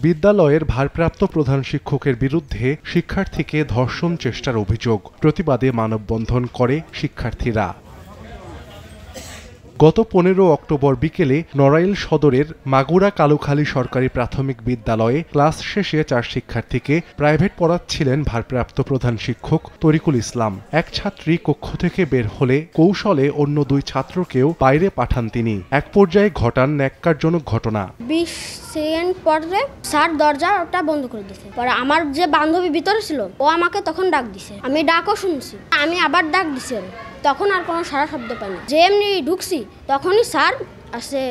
বিদ্যালয়ের ভারপ্রাপ্ত প্রধান শিক্ষকের বিরুদ্ধে শিক্ষার্থীকে ধর্ষণ চেষ্টার অভিযোগ, প্রতিবাদে মানববন্ধন করে শিক্ষার্থীরা। গত 15 অক্টোবর বিকেলে নড়াইল সদরের মাগুরা কালুখালী সরকারি প্রাথমিক বিদ্যালয়ে ক্লাস শেষে 4 শিক্ষার্থীকে প্রাইভেট পড়াচ্ছিলেন ভারপ্রাপ্ত প্রধান শিক্ষক তরিকুল ইসলাম। এক ছাত্রী কক্ষ থেকে বের হলে কৌশলে অন্য 2 ছাত্রকেও বাইরে পাঠান তিনি। এক পর্যায়ে ঘটান ন্যাক্কারজনক ঘটনা। 20 সেকেন্ড পরে স্যার দরজাটা বন্ধ করে দিয়েছে। পরে আমার যে বান্ধবী ভিতরে ছিল ও আমাকে তখন ডাক দিছে, আমি ডাকও শুনছি, আমি আবার ডাক দিছি, তখন আর কোনো সারা শব্দ পাইনি। যে এমনি ঢুকছি তখনই স্যার আসে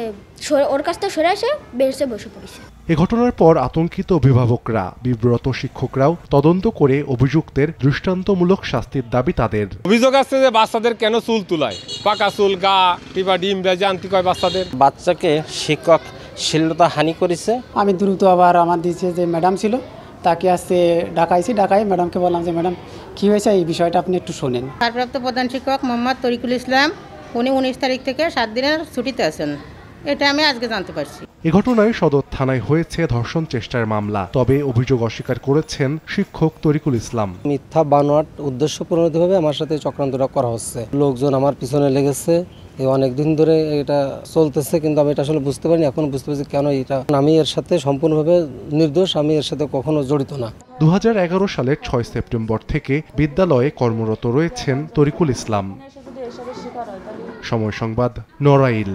ওর কাছ থেকে সরে এসে বেঞ্চে বসে পড়েছে। এ ঘটনার পর আতঙ্কিত অভিভাবকরা, বিব্রত শিক্ষকরাও তদন্ত করে অভিযুক্তের দৃষ্টান্তমূলক শাস্তির দাবি তাদের। অভিযোগ আছে যে বাচ্চাদের কেন চুল তুলায়, পাকা চুল, গা টিপা ডিম বেজে আনতে কয় বাচ্চাদের। বাচ্চাকে শিক্ষক শ্লীলতা হানি করেছে। আমি দ্রুত আবার আমার দিচ্ছে যে ম্যাডাম ছিল তাকে আসতে ডাকাই ম্যাডামকে বললাম যে ম্যাডাম কি হয়েছে এই বিষয়টা আপনি একটু শোনেন। ভারপ্রাপ্ত প্রধান শিক্ষক মোহাম্মদ তরিকুল ইসলাম উনি 19 তারিখ থেকে 7 দিনের ছুটিতে আছেন, এটা আমি আজকে জানতে পারছি। এ ঘটনায় সদর থানায় হয়েছে ধর্ষণ চেষ্টার মামলা, তবে অভিযোগ অস্বীকার করেছেন শিক্ষক তরিকুল ইসলাম। মিথ্যা বানোয়াট উদ্দেশ্য প্রণোদিতভাবে আমার সাথে চক্রান্তটা করা হচ্ছে। লোকজন আমার পিছনে লেগেছে, অনেকদিন ধরে এটা চলতেছে, কিন্তু আমি এটা আসলে বুঝতে পারিনি। এখন বুঝতে পারছি কেন এটা। আমি এর সাথে সম্পূর্ণভাবে নির্দোষ, আমি এর সাথে কখনো জড়িত না। 2011 সালের 6 সেপ্টেম্বর থেকে বিদ্যালয়ে কর্মরত রয়েছেন তরিকুল ইসলাম। সময় সংবাদ, নড়াইল।